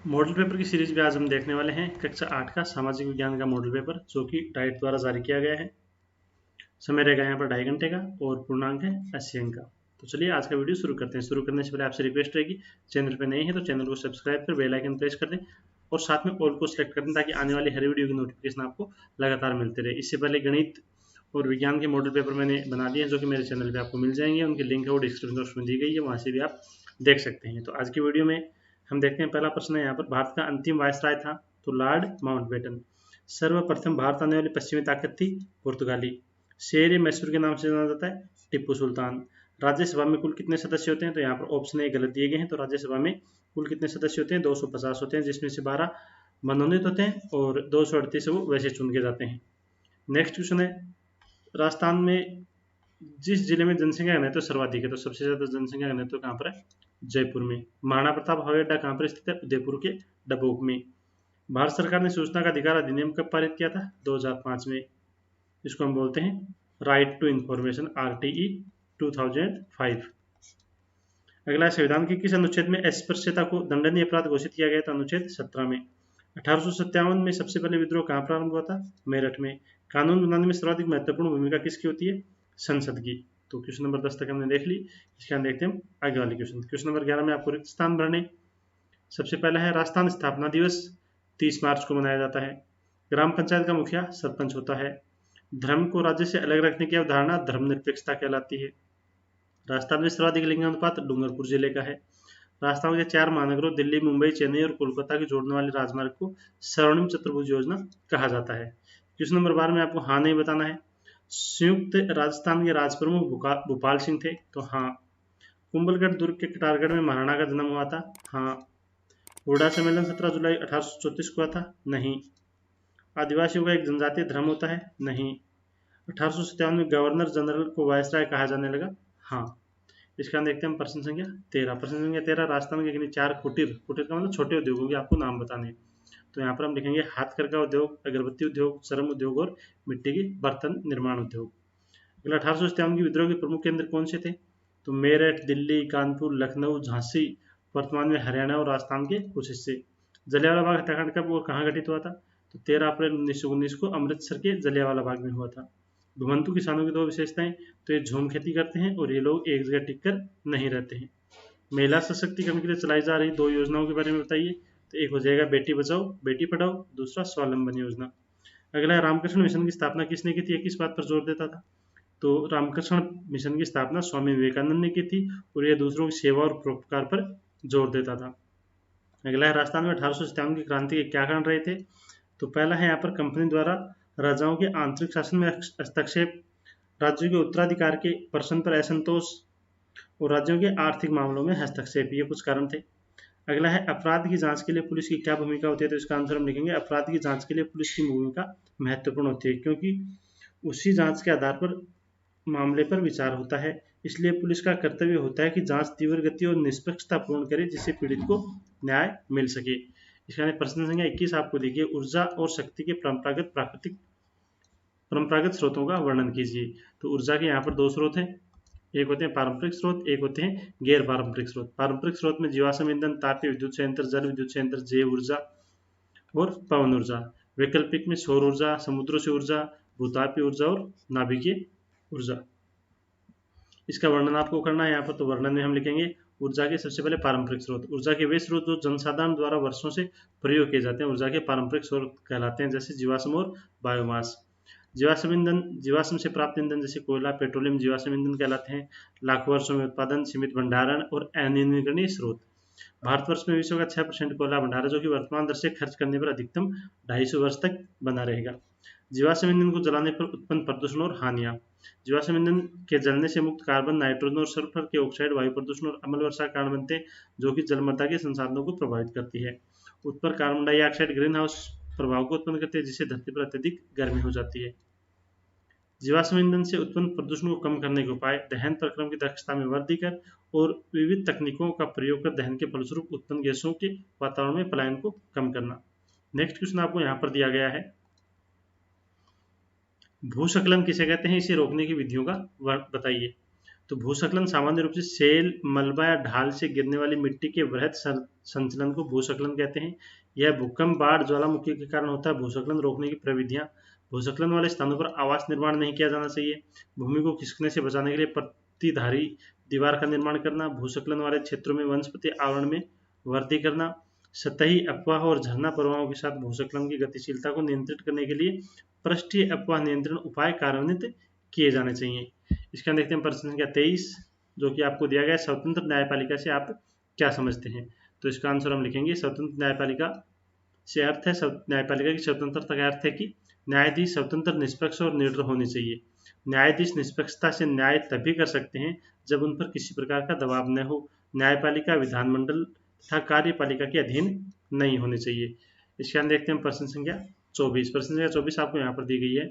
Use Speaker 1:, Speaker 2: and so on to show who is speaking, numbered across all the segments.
Speaker 1: Model paper की series में आज हम देखने वाले हैं कक्षा 8 का सामाजिक विज्ञान का मॉडल पेपर, जो कि डाइट द्वारा जारी किया गया है। समय रहेगा यहाँ पर 2.5 घंटे का और पूर्णांक है 80 अंक का। तो चलिए आज का वीडियो शुरू करते हैं। शुरू करने से पहले आपसे रिक्वेस्ट रहेगी, चैनल पर नए हैं तो चैनल को सब्सक्राइब कर बेल आइकन प्रेस कर दें और साथ में ऑल को सिलेक्ट कर दें, ताकि आने वाली हर वीडियो की नोटिफिकेशन आपको लगातार मिलते रहे। इससे पहले गणित और विज्ञान के मॉडल पेपर मैंने बना दिए हैं, जो कि मेरे चैनल पे आपको मिल जाएंगे। उनकी लिंक है वो डिस्क्रिप्शन बॉक्स में दी गई है, वहाँ से भी आप देख सकते हैं। तो आज की वीडियो में हम देखते हैं, पहला प्रश्न है यहाँ पर, भारत का अंतिम वायसराय था तो लॉर्ड माउंटबेटन। सर्वप्रथम भारत आने वाली पश्चिमी ताकत थी पुर्तगाली। शेर मैसूर के नाम से जाना जाता है टिप्पू सुल्तान। राज्यसभा में कुल कितने सदस्य होते हैं? तो यहाँ पर ऑप्शन ए गलत दिए गए हैं। तो राज्यसभा में कुल कितने सदस्य होते हैं? 250 होते हैं, जिसमें से 12 मनोनीत होते हैं और 238 वो वैसे चुन के जाते हैं। नेक्स्ट क्वेश्चन है, राजस्थान में जिस जिले में जनसंख्या घनत्व सर्वाधिक है, तो सबसे ज्यादा जनसंख्या घनत्व कहाँ पर है? जयपुर में। महाराणा प्रताप हवाई अड्डा कहाँ पर स्थित है? उदयपुर के डबोक में। भारत सरकार ने सूचना का अधिकार अधिनियम कब पारित किया था? 2005 में। इसको हम बोलते हैं राइट टू इंफॉर्मेशन, RTE 2005। अगला, संविधान के किस अनुच्छेद में अस्पृश्यता को दंडनीय अपराध घोषित किया गया था? अनुच्छेद 17 में। 1857 में सबसे पहले विद्रोह कहाँ प्रारंभ हुआ था? मेरठ में। कानून बनाने में सर्वाधिक महत्वपूर्ण भूमिका किसकी होती है? संसद की। तो क्वेश्चन नंबर 10 तक हमने देख ली। इसके बाद देखते हैं हम आगे वाले क्वेश्चन। क्वेश्चन नंबर 11 में आपको रिक्त स्थान भरने। सबसे पहला है, राजस्थान स्थापना दिवस 30 मार्च को मनाया जाता है। ग्राम पंचायत का मुखिया सरपंच होता है। धर्म को राज्य से अलग रखने की अवधारणा धर्मनिरपेक्षता कहलाती है। राजस्थान में सर्वाधिक लिंगानुपात डूंगरपुर जिले का है। राजस्थान के 4 महानगरों दिल्ली, मुंबई, चेन्नई और कोलकाता की जोड़ने वाले राजमार्ग को स्वर्णिम चतुर्भुज योजना कहा जाता है। क्वेश्चन नंबर 12 में आपको हाँ नहीं बताना है। संयुक्त राजस्थान के राज प्रमुख भोपाल सिंह थे, तो हाँ। कुंभलगढ़ दुर्ग के कटारगढ़ में महाराणा का जन्म हुआ था, हाँ। हुडा सम्मेलन 17 जुलाई 1834 को हुआ था, नहीं। आदिवासियों का एक जनजातीय धर्म होता है, नहीं। 1857 में गवर्नर जनरल को वायसराय कहा जाने लगा, हाँ। इसका देखते हैं हम प्रश्न संख्या 13। प्रश्न संख्या 13, राजस्थान के 4 कुटीर, कुटीर का मतलब छोटे उद्योगों के आपको नाम बताने हैं। तो यहाँ पर हम लिखेंगे हाथकरघा उद्योग, अगरबत्ती उद्योग, श्रम उद्योग और मिट्टी की बर्तन निर्माण उद्योग। अगला, 1857 की विद्रोह के प्रमुख केंद्र कौन से थे? तो मेरठ, दिल्ली, कानपुर, लखनऊ, झांसी, वर्तमान में हरियाणा और राजस्थान के कुछ हिस्से। जलियांवाला बाग हत्याकांड कब और कहाँ घटित हुआ था? तो 13 अप्रैल 1919 को अमृतसर के जलियांवाला बाग में हुआ था। घुमंतू किसानों की 2 विशेषताएं, तो ये झूम खेती करते हैं और ये लोग एक जगह टिक कर नहीं रहते हैं। महिला सशक्तिकरण के लिए चलाई जा रही 2 योजनाओं के बारे में बताइए। तो एक हो जाएगा बेटी बचाओ बेटी पढ़ाओ, दूसरा स्वावलंबन योजना। अगला है, रामकृष्ण मिशन की स्थापना किसने की थी? किस बात पर जोर देता था? तो रामकृष्ण मिशन की स्थापना स्वामी विवेकानंद ने की थी और यह दूसरों की सेवा और परोपकार पर जोर देता था। अगला है, राजस्थान में 1857 की क्रांति के क्या कारण रहे थे? तो पहला है यहाँ पर कंपनी द्वारा राजाओं के आंतरिक शासन में हस्तक्षेप, राज्यों के उत्तराधिकार के प्रश्न पर असंतोष और राज्यों के आर्थिक मामलों में हस्तक्षेप, ये कुछ कारण थे। अगला है, अपराध की जांच के लिए पुलिस की क्या भूमिका होती है? तो इसका आंसर हम लिखेंगे अपराध की जांच के लिए पुलिस की भूमिका महत्वपूर्ण होती है, क्योंकि उसी जांच के आधार पर मामले पर विचार होता है। इसलिए पुलिस का कर्तव्य होता है कि जांच तीव्र गति और निष्पक्षता पूर्ण करे, जिससे पीड़ित को न्याय मिल सके। इसका प्रश्न संख्या 21 आपको देखिए, ऊर्जा और शक्ति के परंपरागत स्रोतों का वर्णन कीजिए। तो ऊर्जा के यहाँ पर 2 स्रोत हैं, एक होते हैं पारंपरिक स्रोत, एक होते हैं गैर पारंपरिक स्रोत। पारंपरिक स्रोत में जीवाश्म ईंधन, तापीय विद्युत संयंत्र, जल विद्युत संयंत्र, जैव ऊर्जा और पवन ऊर्जा। वैकल्पिक में सौर ऊर्जा, समुद्रों से ऊर्जा, भूतापीय ऊर्जा और नाभिकीय ऊर्जा। इसका वर्णन आपको करना है यहाँ पर। तो वर्णन में हम लिखेंगे ऊर्जा के सबसे पहले पारंपरिक स्रोत। ऊर्जा के वे स्रोत जो जनसाधारण द्वारा वर्षों से प्रयोग किए जाते हैं ऊर्जा के पारंपरिक स्रोत कहलाते हैं, जैसे जीवाश्म और बायोमास। जीवाश्म ईंधन, जीवाश्म से प्राप्त ईंधन जैसे कोयला, पेट्रोलियम जीवाश्म ईंधन कहलाते हैं। लाखों वर्षों में उत्पादन, सीमित भंडारण और अनिर्वहनीय स्रोत। भारतवर्ष में विश्व का 6% कोयला भंडार है, जो कि वर्तमान दर से खर्च करने पर अधिकतम 250 वर्ष तक बना रहेगा। जीवाश्म ईंधन को जलाने पर उत्पन्न प्रदूषण और हानियां। जीवाश्म ईंधन के जलने से मुक्त कार्बन, नाइट्रोजन और सल्फर के ऑक्साइड वायु प्रदूषण और अम्ल वर्षा का कारण बनते हैं, जो कि जलमृदा के संसाधनों को प्रभावित करती है। उत्पन्न कार्बन डाइऑक्साइड ग्रीन हाउस प्रभाव को उत्पन्न करती है, जिससे धरती पर अत्यधिक गर्मी हो जाती है। जीवाश्म ईंधन से उत्पन्न प्रदूषण को कम करने के उपाय, दहन प्रक्रम की दक्षता में वृद्धि कर और विविध तकनीकों का प्रयोग कर दहन के फलस्वरूप उत्पन्न गैसों के वातावरण में पलायन को कम करना। नेक्स्ट क्वेश्चन आपको यहाँ पर दिया गया है, भूस्खलन किसे कहते हैं? इसे रोकने की विधियों का बताइए। तो भूस्खलन सामान्य रूप से सेल, मलबा या ढाल से गिरने वाली मिट्टी के वृहद संचलन को भूस्खलन कहते हैं। यह भूकंप, बाढ़, ज्वालामुखी के कारण होता है। भूस्खलन रोकने की प्रविधियां: भूस्खलन वाले स्थानों पर आवास निर्माण नहीं किया जाना चाहिए। भूमि को खिसकने से बचाने के लिए प्रतिधारी दीवार का निर्माण करना। भूस्खलन वाले क्षेत्रों में वनस्पति आवरण में वृद्धि करना। सतही अपवाह और झरना प्रवाहों के साथ भूस्खलन की गतिशीलता को नियंत्रित करने के लिए पृष्ठीय अपवाह नियंत्रण उपाय कार्यान्वित किए जाने चाहिए। इसका देखते हैं प्रश्न संख्या 23, जो कि आपको दिया गया है, स्वतंत्र न्यायपालिका से आप क्या समझते हैं। तो इसका आंसर हम लिखेंगे, स्वतंत्र न्यायपालिका से अर्थ है, न्यायपालिका की स्वतंत्रता का अर्थ है कि न्यायाधीश स्वतंत्र, निष्पक्ष और निर्भर होने चाहिए। न्यायाधीश निष्पक्षता से न्याय तभी कर सकते हैं जब उन पर किसी प्रकार का दबाव न हो। न्यायपालिका विधानमंडल तथा कार्यपालिका के अधीन नहीं होनी चाहिए। इसके अंदर देखते हैं प्रश्न संख्या 24। प्रश्न संख्या 24 आपको यहाँ पर दी गई है,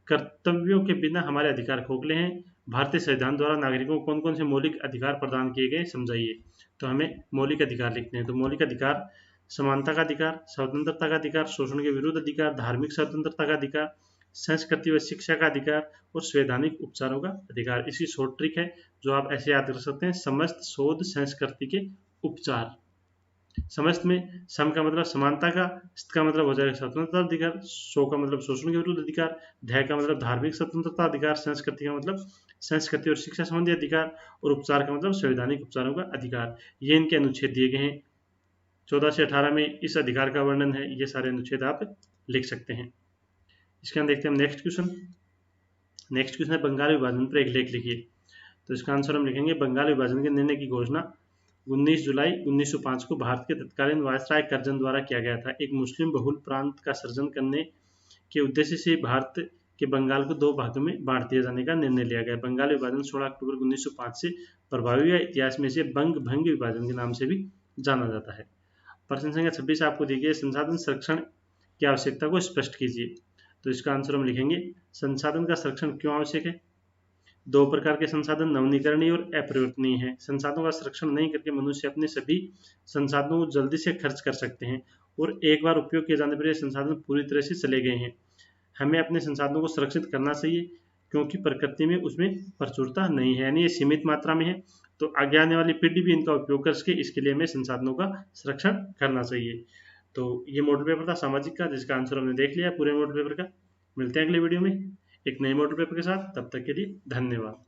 Speaker 1: कर्तव्यों के बिना हमारे अधिकार खोखले हैं। भारतीय संविधान द्वारा नागरिकों को कौन कौन से मौलिक अधिकार प्रदान किए गए, समझाइए। तो हमें मौलिक अधिकार लिखते हैं। तो मौलिक अधिकार: समानता का अधिकार, स्वतंत्रता का अधिकार, शोषण के विरुद्ध अधिकार, धार्मिक स्वतंत्रता का अधिकार, संस्कृति व शिक्षा का अधिकार और संवैधानिक उपचारों का अधिकार। इसकी शॉर्ट ट्रिक है जो आप ऐसे याद कर सकते हैं, समस्त, शोध, संस्कृति के उपचार। समस्त में सम का मतलब समानता का, स्त का मतलब हो जाएगा स्वतंत्रता अधिकार, शो का मतलब शोषण के विरुद्ध अधिकार, ध्याय का मतलब धार्मिक स्वतंत्रता अधिकार, संस्कृति का मतलब संस्कृति और शिक्षा संबंधी अधिकार और उपचार का मतलब संवैधानिक उपचारों का अधिकार। ये इनके अनुच्छेद दिए गए हैं। 14 से 18 में इस अधिकार का वर्णन है। ये सारे अनुच्छेद आप लिख सकते हैं। इसके अंदर देखते हैं नेक्स्ट क्वेश्चन। नेक्स्ट क्वेश्चन है, बंगाल विभाजन पर एक लेख लिखिए। तो इसका आंसर हम लिखेंगे, बंगाल विभाजन के निर्णय की घोषणा 19 जुलाई 1905 को भारत के तत्कालीन वायसराय कर्जन द्वारा किया गया था। एक मुस्लिम बहुल प्रांत का सृजन करने के उद्देश्य से भारत के बंगाल को 2 भागों में बांट दिए जाने का निर्णय लिया गया। बंगाल विभाजन 16 अक्टूबर 1905 से प्रभावी हुआ। इतिहास में इसे बंग भंग विभाजन के नाम से भी जाना जाता है। प्रश्न संख्या 26 आपको दी गई, संसाधन संरक्षण की आवश्यकता को स्पष्ट कीजिए। तो इसका आंसर हम लिखेंगे, संसाधन का संरक्षण क्यों आवश्यक है। 2 प्रकार के संसाधन नवीनीकरणीय और अपरिवर्तनीय हैं। संसाधनों का संरक्षण नहीं करके मनुष्य अपने सभी संसाधनों को जल्दी से खर्च कर सकते हैं और एक बार उपयोग किए जाने पर ये संसाधन पूरी तरह से चले गए हैं। हमें अपने संसाधनों को सुरक्षित करना चाहिए क्योंकि प्रकृति में उसमें प्रचुरता नहीं है, यानी ये सीमित मात्रा में है। तो आगे आने वाली पीढ़ी भी इनका उपयोग कर सके, इसके लिए हमें संसाधनों का संरक्षण करना चाहिए। तो ये मॉडल पेपर था सामाजिक का, जिसका आंसर हमने देख लिया पूरे मॉडल पेपर का। मिलते हैं अगले वीडियो में एक नए मॉडल पेपर के साथ, तब तक के लिए धन्यवाद।